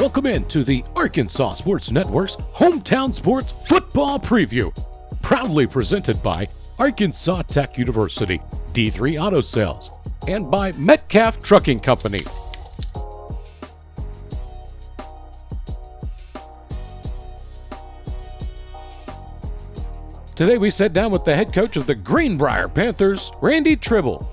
Welcome in to the Arkansas Sports Network's Hometown Sports Football Preview, proudly presented by Arkansas Tech University, D3 Auto Sales, and by Metcalf Trucking Company. Today we sat down with the head coach of the Greenbrier Panthers, Randy Tribble.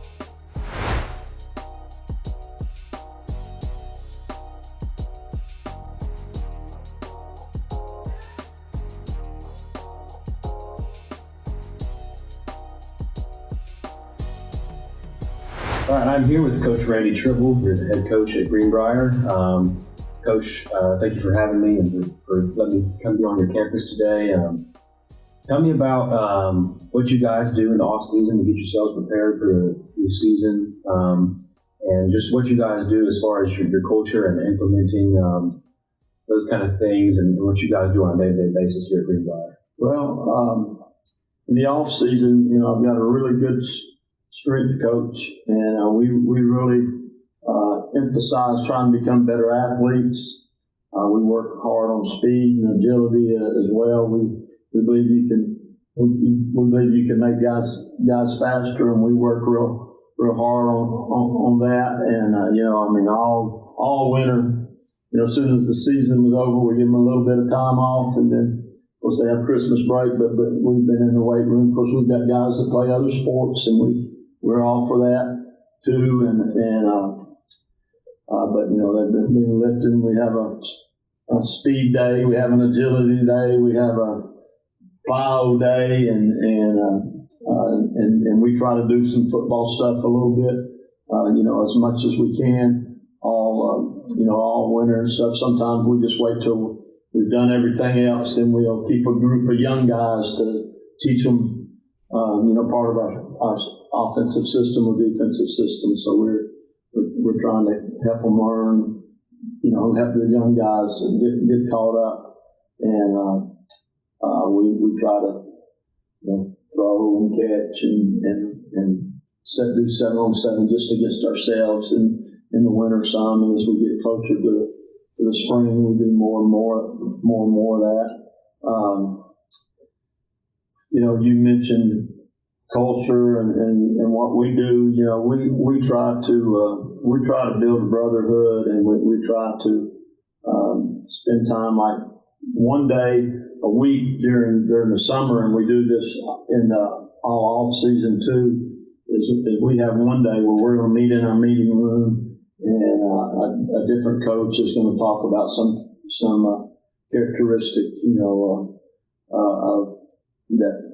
All right, I'm here with Coach Randy Tribble, you're the head coach at Greenbrier. Coach, thank you for having me and for letting me come be on your campus today. Tell me about what you guys do in the off season to get yourselves prepared for the season, and just what you guys do as far as your culture and implementing those kind of things, and what you guys do on a day-to-day basis here at Greenbrier. Well, in the off season, I've got a really good strength coach, and we really emphasize trying to become better athletes. We work hard on speed and agility as well. We believe you can make guys faster, and we work real hard on that. And all winter, as soon as the season was over, we give them a little bit of time off, and then of course they have Christmas break. But we've been in the weight room. Of course, we've got guys that play other sports, and we're all for that too. But they've been lifting. We have a speed day. We have an agility day. We have a plyo day, and we try to do some football stuff a little bit, as much as we can, all winter and stuff. Sometimes we just wait till we've done everything else, then we'll keep a group of young guys to teach them, part of our offensive system or defensive system. So we're trying to help them learn, help the young guys get caught up, and we try to, throw and catch and do 7-on-7 just against ourselves in the winter some. And as we get closer to the spring, we do more and more of that. You mentioned culture and what we do. We try to build a brotherhood, and we try to spend time like one day a week during the summer, and we do this in the all off season too. Is we have one day where we're going to meet in our meeting room, and a different coach is going to talk about some characteristic,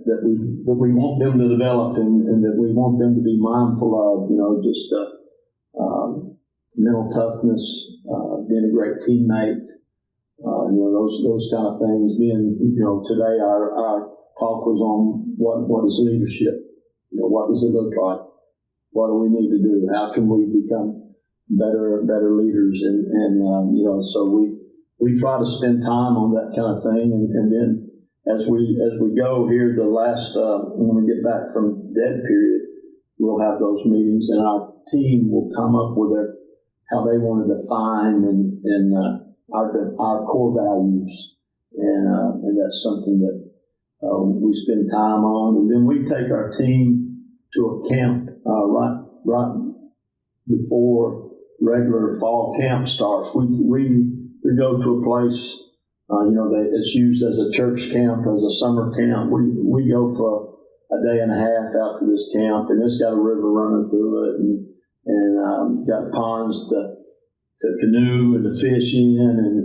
that we want them to develop, and that we want them to be mindful of. Mental toughness, being a great teammate. Those kind of things. Today our talk was on what is leadership. What does it look like? What do we need to do? How can we become better leaders? And so we try to spend time on that kind of thing, and then as we go here, the last when we get back from dead period, we'll have those meetings, and our team will come up with how they want to define and our core values, and that's something that we spend time on. And then we take our team to a camp right before regular fall camp starts. We go to a place, it's used as a church camp, as a summer camp. We go for a day and a half out to this camp, and it's got a river running through it, and it's got ponds to canoe and to fish in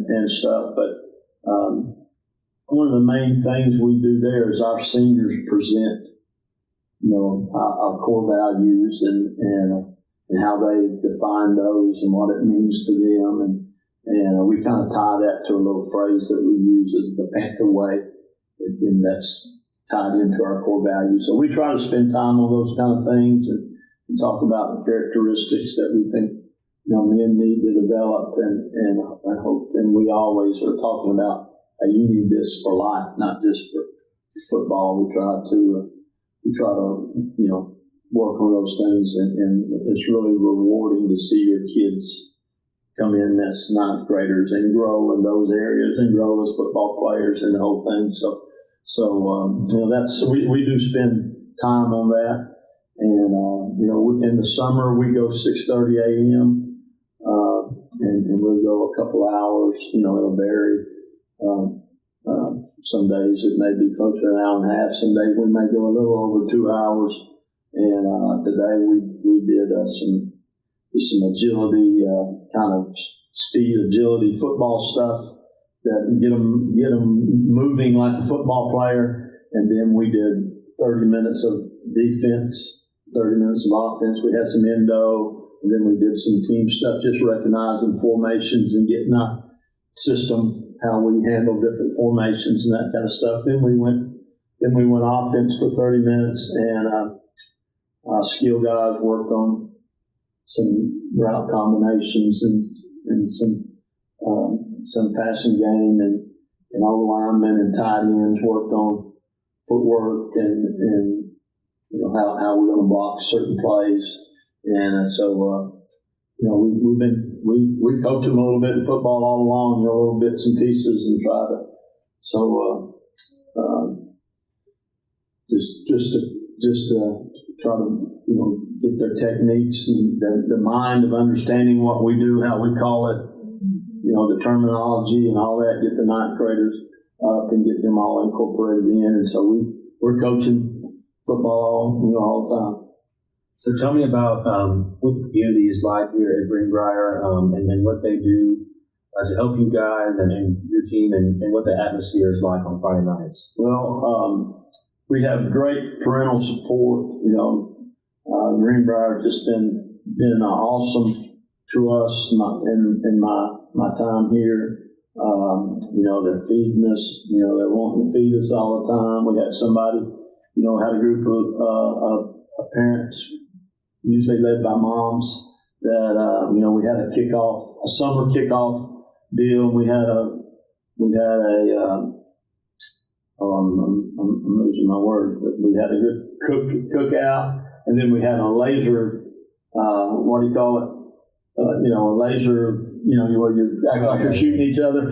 and stuff. But one of the main things we do there is our seniors present, our core values and how they define those and what it means to them. And we kind of tie that to a little phrase that we use as the Panther Way, and that's tied into our core values. So we try to spend time on those kind of things and talk about the characteristics that we think men need to develop, and hope. And we always are talking about you need this for life, not just for football. We try to work on those things, and it's really rewarding to see your kids come in as ninth graders and grow in those areas and grow as football players and the whole thing. So that's we do spend time on that, and in the summer we go 6:30 a.m. And we'll go a couple hours. It'll vary. Some days it may be closer to an hour and a half. Some days we may go a little over 2 hours. And today we did some agility, kind of speed agility football stuff that get them moving like a football player. And then we did 30 minutes of defense, 30 minutes of offense. We had some endo. And then we did some team stuff, just recognizing formations and getting our system, how we handle different formations and that kind of stuff. Then we went offense for 30 minutes, and skill guys worked on some route combinations and some passing game, and all the linemen and tight ends worked on footwork and how we're going to block certain plays. And so, we coach them a little bit in football all along, little bits and pieces, and try to, just to try to, get their techniques and the mind of understanding what we do, how we call it, the terminology and all that, get the ninth graders up and get them all incorporated in. And so we're coaching football, all the time. So tell me about what the community is like here at Greenbrier, and what they do to help you guys and your team, and what the atmosphere is like on Friday nights. Well, we have great parental support. Greenbrier just been awesome to us in my time here. They're feeding us. They're wanting to feed us all the time. We had somebody, had a group of parents, usually led by moms, that we had a summer kickoff deal. We had a I'm losing my words, but we had a good cookout, and then we had a laser, what do you call it? A laser, where you act like you're shooting each other.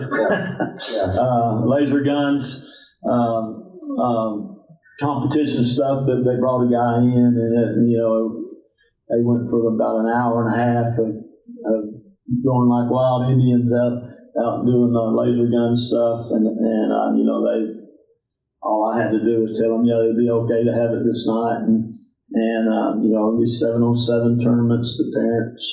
Yeah. Laser guns, competition stuff that they brought a guy in, and they went for about an hour and a half of going like wild Indians out doing the laser gun stuff, and they, all I had to do was tell them, it'd be okay to have it this night, and these 7-on-7 tournaments, the parents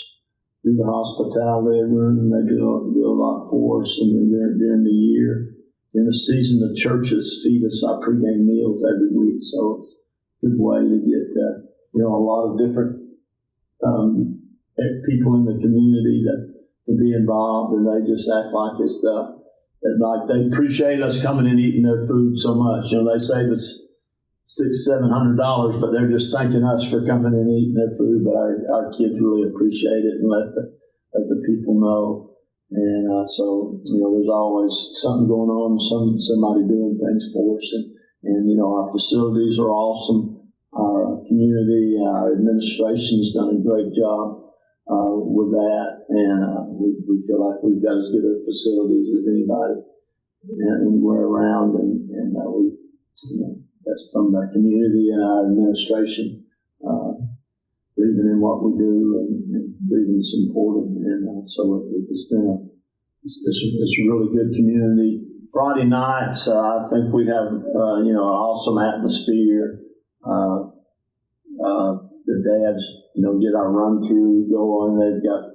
do the hospitality room, and they do a lot for us, and then during the year, in the season, the churches feed us our pregame meals every week, so it's a good way to get a lot of different people in the community to be involved, and they just act like it's like they appreciate us coming and eating their food so much. They save us $600-700, but they're just thanking us for coming and eating their food. But our kids really appreciate it and let the people know. And so there's always something going on, somebody doing things for us, and our facilities are awesome. Our community, our administration's done a great job with that, and we feel like we've got as good of facilities as anybody anywhere around, and we, that's from the community and our administration believing in what we do and believing it's important, and so it's been it's a really good community. Friday nights, I think we have an awesome atmosphere. The dads, get our run through, go on. They've got,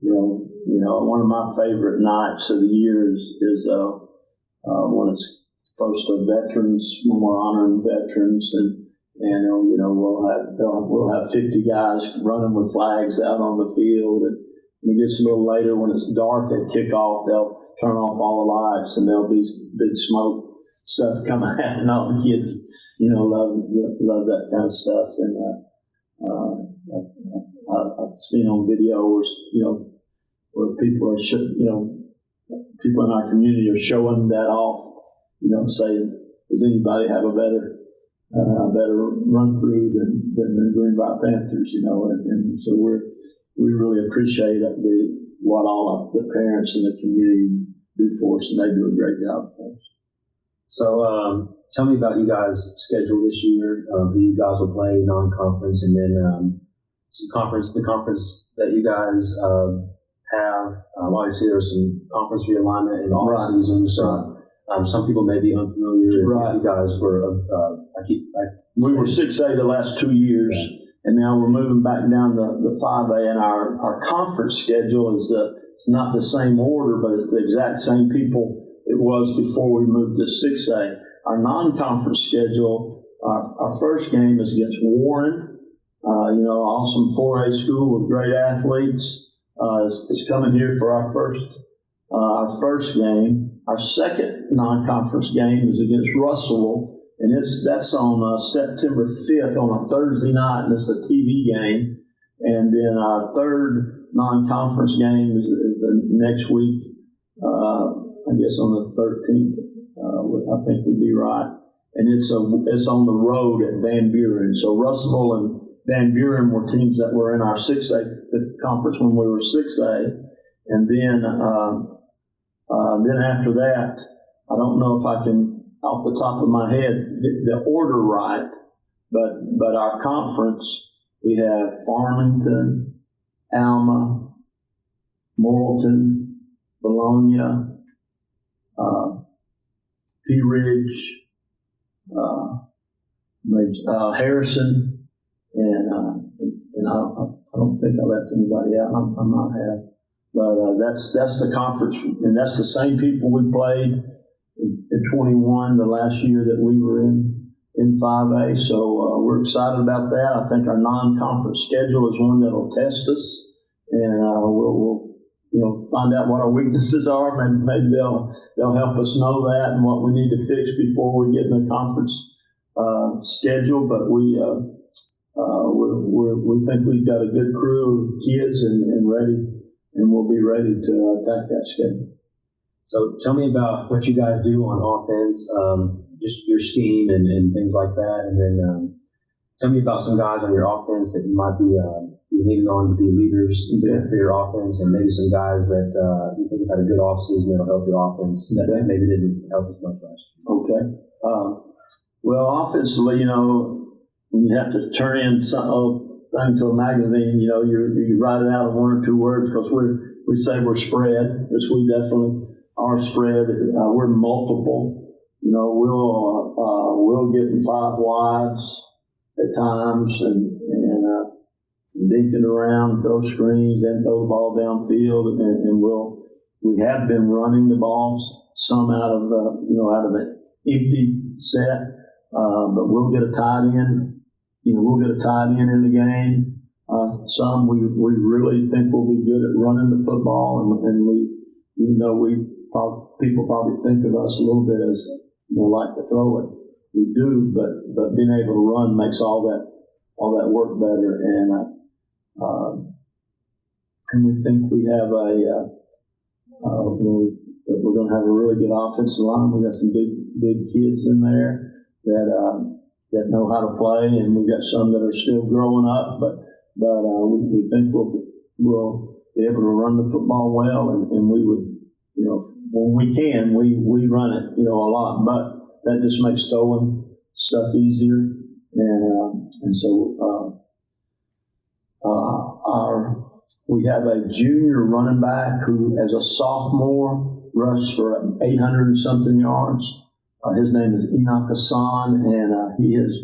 one of my favorite nights of the year is when it's close to veterans, when we're honoring veterans, and we'll have 50 guys running with flags out on the field, and when it gets a little later, when it's dark at kickoff, they'll turn off all the lights, and there'll be big smoke stuff coming out, and all the kids, love that kind of stuff. And I've seen on video where people are, people in our community are showing that off, saying, does anybody have a better run through than the Greenbrier Panthers, and so we really appreciate what all the parents and the community do for us, and they do a great job for us. So tell me about you guys' schedule this year, who you guys will play non-conference, and then the conference that you guys have. Obviously, there's some conference realignment in the off season, so some people may be unfamiliar. Right. You guys were, we were 6A the last 2 years, and now we're moving back down the 5A, and our conference schedule is not the same order, but it's the exact same people it was before we moved to 6A. Our non-conference schedule, our first game is against Warren, awesome 4A school with great athletes. Is coming here for our first game. Our second non-conference game is against Russellville, and that's on September 5th on a Thursday night, and it's a TV game. And then our third non-conference game is the next week, I guess on the 13th, I think would be right. And it's on the road at Van Buren. So Russellville and Van Buren were teams that were in our 6A conference when we were 6A. And then after that, I don't know if I can, off the top of my head, get the order right, but our conference, we have Farmington, Alma, Morrilton, Bologna, Pea Ridge, Harrison, and I don't think I left anybody out. I might have, but that's the conference, and that's the same people we played in 21, the last year that we were in 5A. So we're excited about that. I think our non-conference schedule is one that'll test us, and we'll find out what our weaknesses are. Maybe they'll help us know that and what we need to fix before we get in the conference schedule. But we think we've got a good crew of kids and ready, and we'll be ready to attack that schedule. So tell me about what you guys do on offense, just your scheme and things like that, and then tell me about some guys on your offense that you might be leaning on to be leaders for your offense, and maybe some guys that you think have had a good offseason that'll help your offense that maybe didn't help as much last year. Okay. Well, offensively, when you have to turn in something to a magazine, you write it out in 1 or 2 words because we say we're spread, which we definitely are spread. We're multiple. We'll get in 5 wides at times and dink it around, throw screens, and throw the ball downfield, and we have been running the balls some out of an empty set, but we'll get a tight end. We'll get a tight end in the game. Some we really think we'll be good at running the football, and even though people probably think of us a little bit as like to throw it, we do, but being able to run makes all that work better, and we think we have we're going to have a really good offensive line. We got some big kids in there that know how to play, and we've got some that are still growing up, but we think we'll be able to run the football well, and we would, when we can, we run it, a lot, but that just makes throwing stuff easier, and so we have a junior running back who, as a sophomore, rushed for 800 and something yards. His name is Enoch Hassan, and he has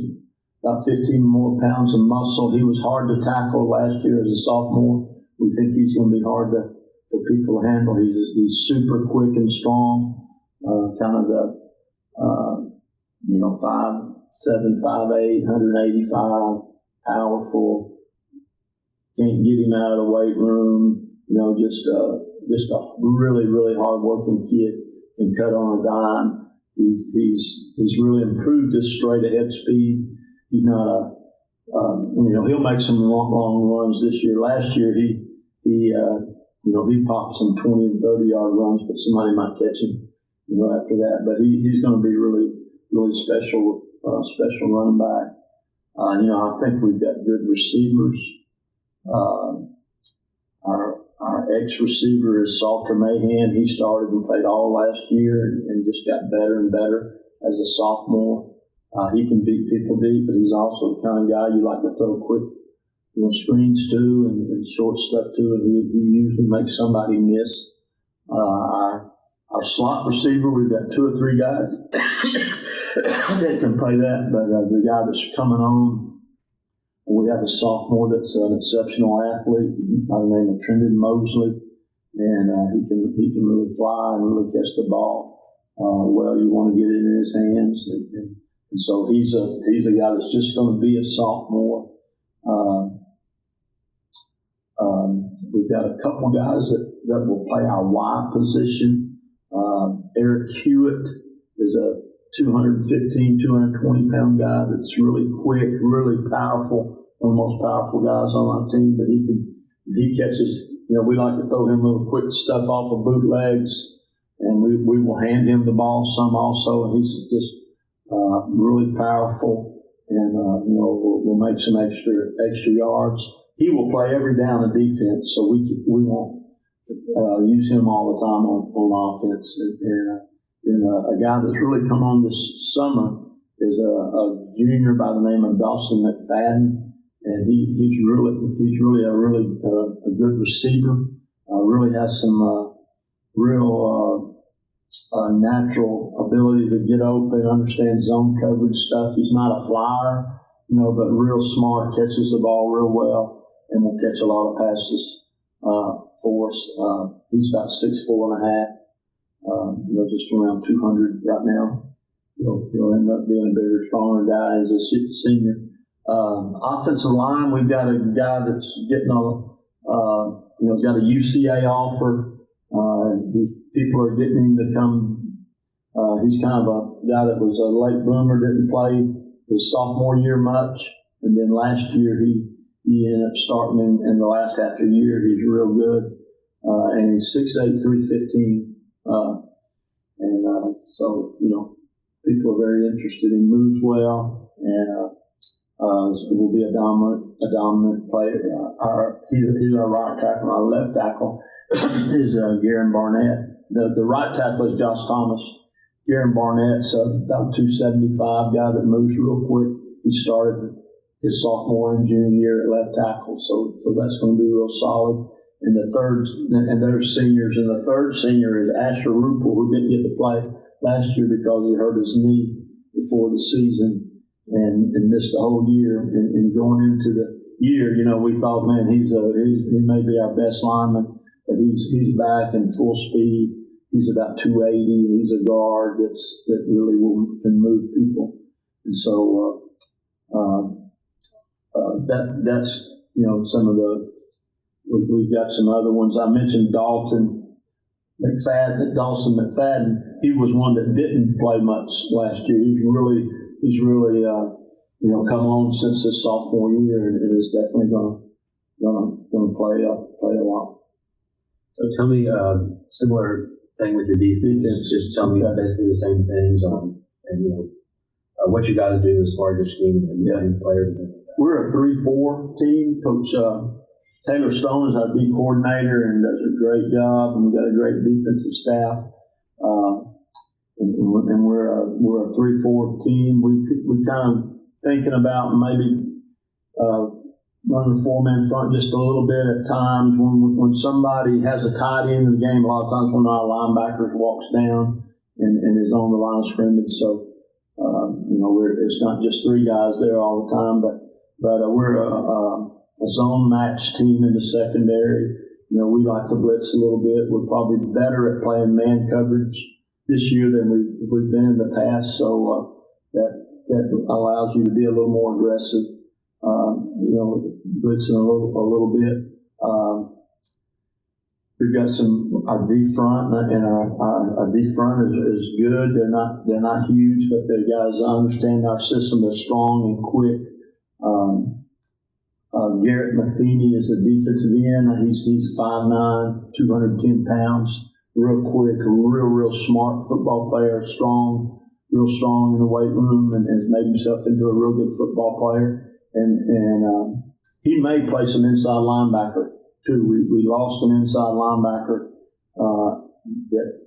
about 15 more pounds of muscle. He was hard to tackle last year as a sophomore. We think he's going to be hard for people to handle. He's super quick and strong, kind of the 5'7", 5'8", 185, powerful. Can't get him out of the weight room. Just a really, really hard-working kid. Can cut on a dime. He's really improved his straight ahead speed. He's not he'll make some long runs this year. Last year he popped some 20 and 30-yard runs, but somebody might catch him, after that. But he's going to be really, really special running back. I think we've got good receivers. Our Our ex-receiver is Salter Mahan. He started and played all last year and just got better and better as a sophomore. He can beat people deep, but he's also the kind of guy you like to throw quick, screens to and short stuff to, and he usually makes somebody miss. Our slot receiver, we've got 2 or 3 guys that can play that, but the guy that's coming on, we have a sophomore that's an exceptional athlete by the name of Trenton Mosley, and he can really fly and really catch the ball. You want to get it in his hands, and so he's a guy that's just going to be a sophomore. We've got a couple guys that will play our Y position. Eric Hewitt is a 215, 220-pound guy that's really quick, really powerful, one of the most powerful guys on our team. But he catches, we like to throw him little quick stuff off of bootlegs, and we will hand him the ball some also. And he's just really powerful, and we'll make some extra yards. He will play every down of defense, so we won't use him all the time on offense. And a guy that's really come on this summer is a junior by the name of Dawson McFadden, and he's really a good receiver. Really has some real natural ability to get open, understand zone coverage stuff. He's not a flyer, but real smart, catches the ball real well, and will catch a lot of passes for us. He's about 6'4.5". Just around 200 right now. He'll end up being a bigger, stronger guy as a senior. Offensive line, we've got a guy that's getting got a UCA offer. People are getting him to come. He's kind of a guy that was a late bloomer, didn't play his sophomore year much, and then last year he ended up starting in the last half of the year. He's real good, and he's 6'8", 315. So people are very interested. He moves well, and will be a dominant player. He's our right tackle. Our left tackle is Garen Barnett. The right tackle is Josh Thomas. Garen Barnett's about 275 guy that moves real quick. He started his sophomore and junior year at left tackle, so that's going to be real solid. And they're seniors. And the third senior is Asher Rupel, who didn't get to play last year because he hurt his knee before the season and missed the whole year. And going into the year, we thought, man, he may be our best lineman, but he's back in full speed. He's about 280. He's a guard that really can move people. And so that's some of the. We've got some other ones. I mentioned Dawson McFadden. He was one that didn't play much last year. He's really come on since his sophomore year, and is definitely gonna play a lot. So tell me, similar thing with your defense. Just tell me basically the same things and what you guys do as far as your scheme and players. We're a 3-4 team. Coach Taylor Stone is our D coordinator and does a great job, and we've got a great defensive staff. And we're a 3-4 team. We kind of thinking about maybe running the 4-man front just a little bit at times. When somebody has a tight end in the game, a lot of times when our linebackers walks down and is on the line of scrimmage. So it's not just 3 guys there all the time, but we're a zone match team in the secondary. We like to blitz a little bit. We're probably better at playing man coverage this year than we've been in the past. So that allows you to be a little more aggressive. Blitzing a little bit. We've got our D front, and our D front is good. They're not huge, but the guys understand our system. They're strong and quick. Garrett Matheny is a defensive end. He's 5'9", 210 pounds, real quick, real smart football player, real strong in the weight room, and has made himself into a real good football player. And he may play some inside linebacker too. We lost an inside linebacker that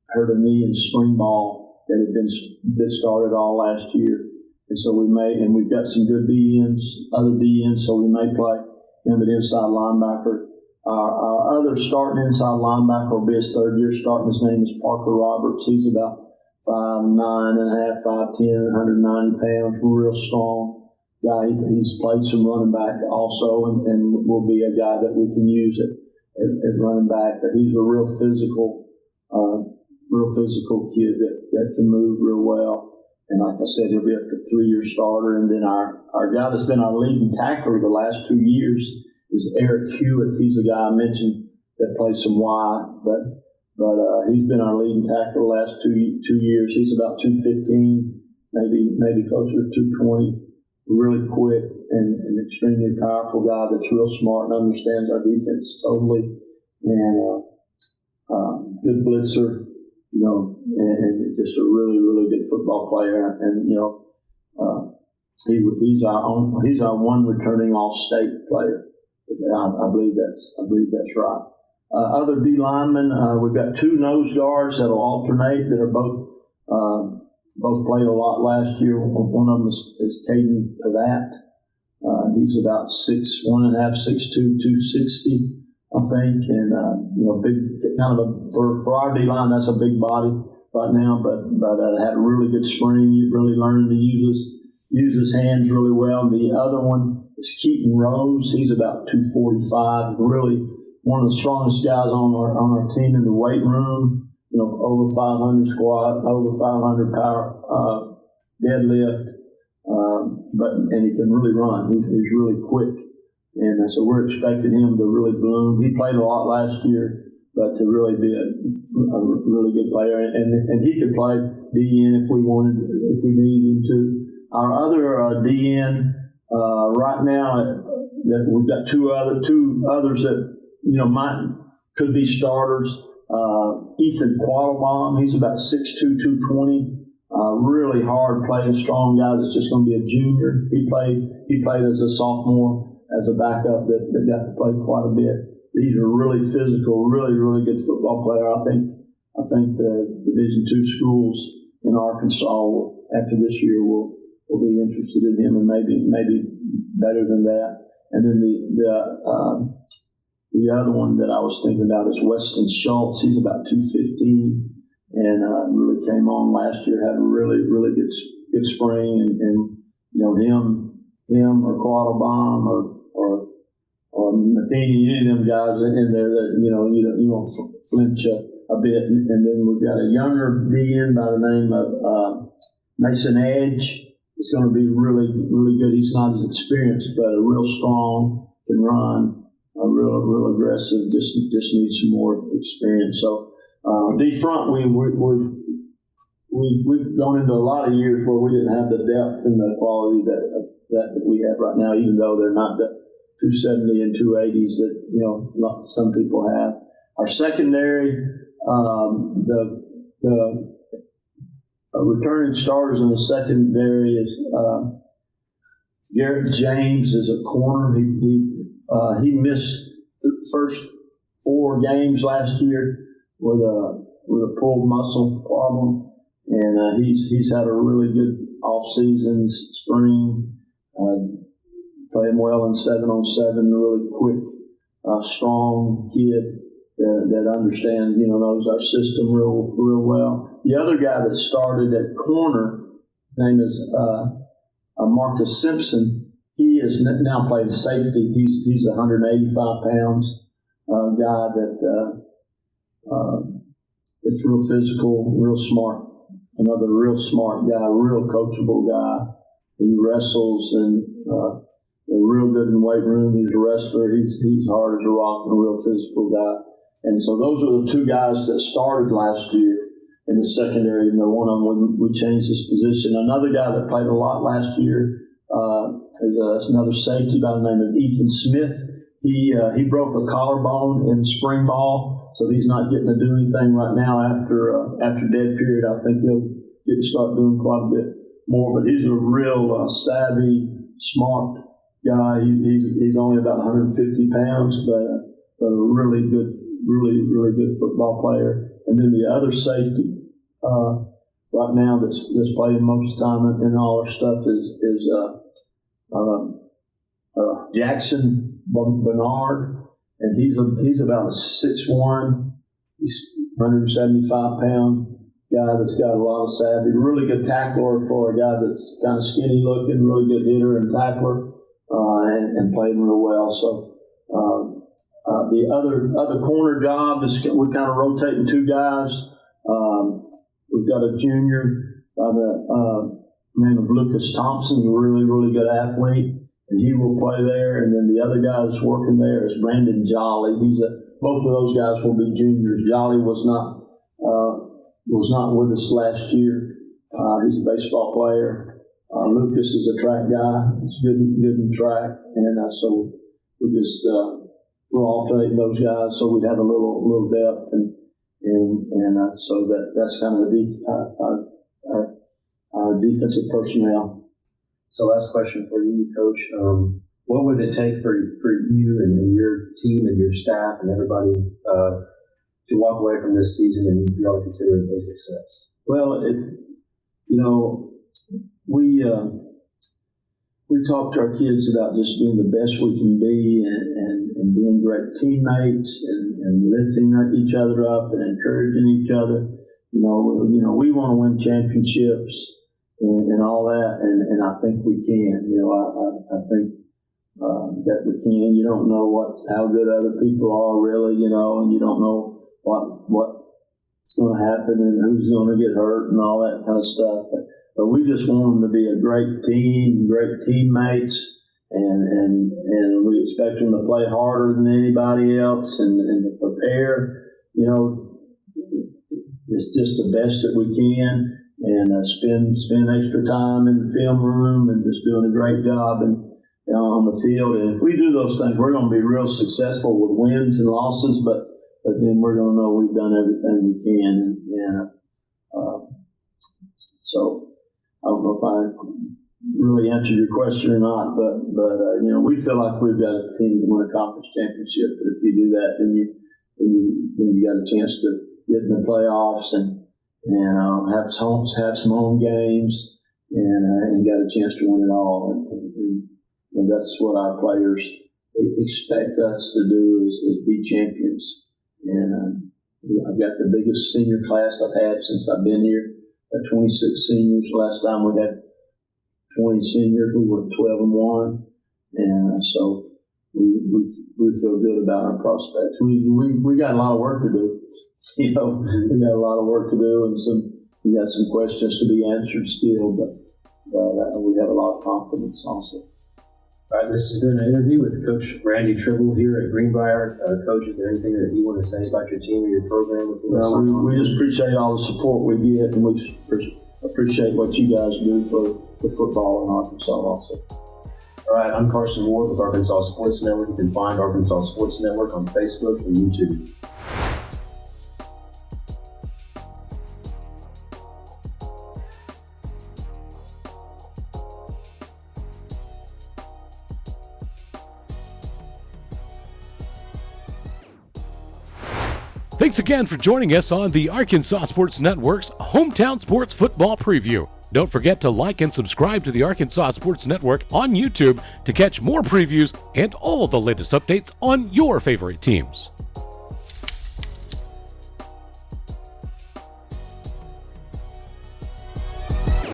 hurt a knee in spring ball that had been started all last year. And so we've got some good other DNs, so we may play him at inside linebacker. Our other starting inside linebacker will be his third year starting. His name is Parker Roberts. He's about 5'9.5", 5'10", 190 pounds, real strong guy. He's played some running back also, and will be a guy that we can use at running back. But he's a real physical kid that can move real well. And like I said, he'll be a 3-year starter. And then our guy that's been our leading tackler the last 2 years is Eric Hewitt. He's the guy I mentioned that plays some wide, but he's been our leading tackler the last two years. He's about 215, maybe closer to 220. Really quick and an extremely powerful guy that's real smart and understands our defense totally, and good blitzer. And just a really, really good football player. And he's our one returning All-State player. I believe that's right. Other D linemen, we've got 2 nose guards that'll alternate that are both played a lot last year. One of them is Caden Pavat. He's about 6'1.5", 6'2", 260. I think, and big kind of for our D line, that's a big body right now. But had a really good spring. Really learning to use his hands really well. The other one is Keaton Rose. He's about 245. Really one of the strongest guys on our team in the weight room. Over 500 squat, over 500 power deadlift. And he can really run. He's really quick. And so we're expecting him to really bloom. He played a lot last year, but to really be a really good player. And he could play DN if we needed him to. Our other DN right now, that we've got two others that could be starters. Ethan Quattlebaum, he's about 6'2", 220. Really hard playing, strong guy that's just going to be a junior. He played as a sophomore, as a backup that got to play quite a bit. He's a really physical, really, really good football player. I think the Division II schools in Arkansas after this year will be interested in him, and maybe better than that. And then the other one that I was thinking about is Weston Schultz. He's about 215 and really came on last year, had a really, really good spring, and him or Quattlebaum or Matheny, any of them guys in there that you won't flinch a bit. And then we've got a younger DN by the name of Mason Edge. It's going to be really, really good. He's not as experienced, but a real strong, can run, real aggressive. Just needs some more experience. So D front, we've gone into a lot of years where we didn't have the depth and the quality that we have right now, even though they're not the 270 and 280s that some people have. Our secondary, the returning starters in the secondary is Garrett James is a corner. He missed the first 4 games last year with a pulled muscle problem, and he's had a really good off-season spring. Playing well in 7-on-7, really quick, strong kid that understands, knows our system real well. The other guy that started at corner, his name is Marcus Simpson. He is now playing safety. He's 185 pounds guy that's real physical, real smart. Another real smart guy, real coachable guy. He wrestles and real good in the weight room. He's a wrestler. He's hard as a rock and a real physical guy. And so those are the 2 guys that started last year in the secondary. One of them we changed his position. Another guy that played a lot last year is another safety by the name of Ethan Smith. He broke a collarbone in spring ball, so he's not getting to do anything right now after dead period. I think he'll get to start doing quite a bit more. But he's a real savvy, smart guy. He's only about 150 pounds, but but a really good football player. And then the other safety right now that's playing most of the time in all our stuff is Jackson Bernard, and he's about a 6'1", he's 175-pound guy that's got a lot of savvy, really good tackler for a guy that's kind of skinny looking, really good hitter and tackler, and playing real well. So the other corner job is we're kind of rotating two guys. We've got a junior by the name of Lucas Thompson, a really good athlete, and he will play there. And then the other guy that's working there is Brandon Jolly. Both of those guys will be juniors. Jolly was not with us last year. He's a baseball player. Lucas is a track guy. He's good in track, and so we're alternating those guys so we have a little depth, and so that's kind of our defensive personnel. So last question for you, Coach. What would it take for you and your team and your staff and everybody to walk away from this season and you all consider it a success? Well, we talk to our kids about just being the best we can be and being great teammates and lifting each other up and encouraging each other. We want to win championships and all that, and I think we can. I think that we can. You don't know how good other people are really, and you don't know what's going to happen and who's going to get hurt and all that kind of stuff. But we just want them to be a great team, great teammates, and we expect them to play harder than anybody else and to prepare. It's just the best that we can, and spend extra time in the film room and just doing a great job on the field. And if we do those things, we're going to be real successful with wins and losses. But then we're going to know we've done everything we can, so. I don't know if I really answered your question or not, but we feel like we've got a team to win a conference championship. But if you do that, then you got a chance to get in the playoffs and have some home games and got a chance to win it all. And that's what our players expect us to do is be champions. And I've got the biggest senior class I've had since I've been here. 26 seniors. Last time we had 20 seniors, we were 12-1, and so we feel good about our prospects. We got a lot of work to do. We got a lot of work to do, and we got some questions to be answered still, but we have a lot of confidence also. All right, this has been an interview with Coach Randy Tribble here at Greenbrier. Coach, is there anything that you want to say about your team or your program? Well, we just appreciate all the support we get, and we appreciate what you guys do for football in Arkansas also. All right, I'm Carson Ward with Arkansas Sports Network. You can find Arkansas Sports Network on Facebook and YouTube. Thanks again for joining us on the Arkansas Sports Network's Hometown Sports Football Preview. Don't forget to like and subscribe to the Arkansas Sports Network on YouTube to catch more previews and all the latest updates on your favorite teams.